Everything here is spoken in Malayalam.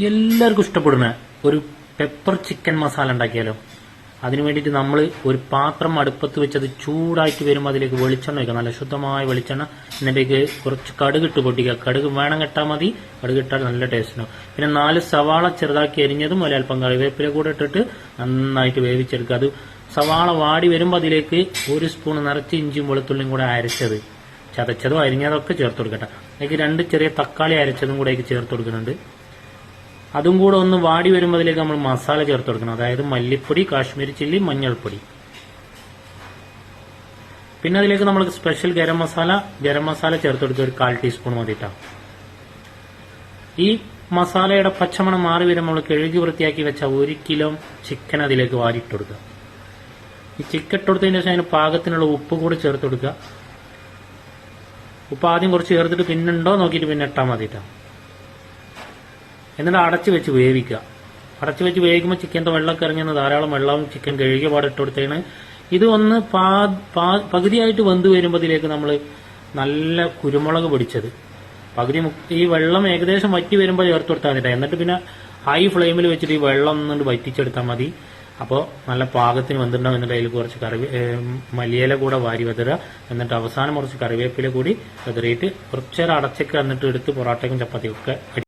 എല്ലാവർക്കും ഇഷ്ടപ്പെടുന്ന ഒരു പെപ്പർ ചിക്കൻ മസാല ഉണ്ടാക്കിയാലോ? അതിനു വേണ്ടിയിട്ട് നമ്മൾ ഒരു പാത്രം അടുപ്പത്ത് വെച്ചത് ചൂടായിട്ട് വരുമ്പോൾ അതിലേക്ക് വെളിച്ചെണ്ണ വയ്ക്കുക, നല്ല ശുദ്ധമായ വെളിച്ചെണ്ണ. എന്നിട്ടേക്ക് കുറച്ച് കടുകിട്ട് പൊട്ടിക്കുക. കടുക് വേണം കിട്ടാൽ മതി, കടുക് ഇട്ടാൽ നല്ല ടേസ്റ്റ് ഉണ്ടാവും. പിന്നെ 4 സവാള ചെറുതാക്കി എരിഞ്ഞതും ഒരൽപ്പം കറിവേപ്പില കൂടെ ഇട്ടിട്ട് നന്നായിട്ട് വേവിച്ചെടുക്കുക. അത് സവാള വാടി വരുമ്പോൾ അതിലേക്ക് 1 സ്പൂൺ നിറച്ച് ഇഞ്ചിയും വെളുത്തുള്ളിയും കൂടെ അരച്ചത്, ചതച്ചതോ അരിഞ്ഞതൊക്കെ ചേർത്ത് കൊടുക്കട്ടെ. അതിലേക്ക് 2 ചെറിയ തക്കാളി അരച്ചതും കൂടെ ചേർത്ത് കൊടുക്കുന്നുണ്ട്. അതും കൂടെ ഒന്ന് വാടി വരുമ്പോൾ അതിലേക്ക് നമ്മൾ മസാല ചേർത്ത് കൊടുക്കണം. അതായത് മല്ലിപ്പൊടി, കാശ്മീരി ചില്ലി, മഞ്ഞൾപ്പൊടി. പിന്നെ അതിലേക്ക് നമ്മൾ സ്പെഷ്യൽ ഗരം മസാല ചേർത്ത് കൊടുക്കുക. ഒരു 1/4 ടീസ്പൂൺ മതിട്ടാ. ഈ മസാലയുടെ പച്ചമണം മാറി വരുമ്പോൾ നമ്മൾ കഴുകി വൃത്തിയാക്കി വെച്ച 1 കിലോ ചിക്കൻ അതിലേക്ക് വാരിയിട്ട് കൊടുക്കുക. ഈ ചിക്കൻ ഇട്ടുകൊടുത്തതിന് ശേഷം അതിന് പാകത്തിനുള്ള ഉപ്പ് കൂടെ ചേർത്ത് കൊടുക്കുക. ഉപ്പ് ആദ്യം കുറച്ച് ചേർത്തിട്ട് പിന്നുണ്ടോ നോക്കിയിട്ട് പിന്നെ ഇട്ടാൽ മതിട്ടാ. എന്നിട്ട് അടച്ചു വെച്ച് വേവിക്കുക. അടച്ചു വെച്ച് വേവിക്കുമ്പോൾ ചിക്കൻ്റെ വെള്ളമൊക്കെ ഇറങ്ങുന്ന ധാരാളം വെള്ളവും ചിക്കൻ കഴുകിയ പാടിട്ട് കൊടുത്തതാണ്. ഇത് ഒന്ന് പകുതിയായിട്ട് വെന്ത് വരുമ്പോൾ ഇതിലേക്ക് നമ്മൾ നല്ല കുരുമുളക് പൊടിച്ചത് ഈ വെള്ളം ഏകദേശം വറ്റി വരുമ്പോൾ ചേർത്ത് കൊടുത്താൽ മതി. എന്നിട്ട് പിന്നെ ഹൈ ഫ്ലെയിമിൽ വെച്ചിട്ട് ഈ വെള്ളം ഒന്നുകൊണ്ട് വറ്റിച്ചെടുത്താൽ മതി. അപ്പോൾ നല്ല പാകത്തിന് വെന്തിട്ടുണ്ടാവും. എന്നിട്ട് അതിൽ കുറച്ച് മല്ലിയില കൂടെ വാരി വെതറുക. എന്നിട്ട് അവസാനം കുറച്ച് കറിവേപ്പില കൂടി വെതറിയിട്ട് കുറച്ചേരം അടച്ചൊക്കെ എന്നിട്ട് എടുത്ത് പൊറോട്ടയ്ക്കും ചപ്പാത്തിക്കും ഒക്കെ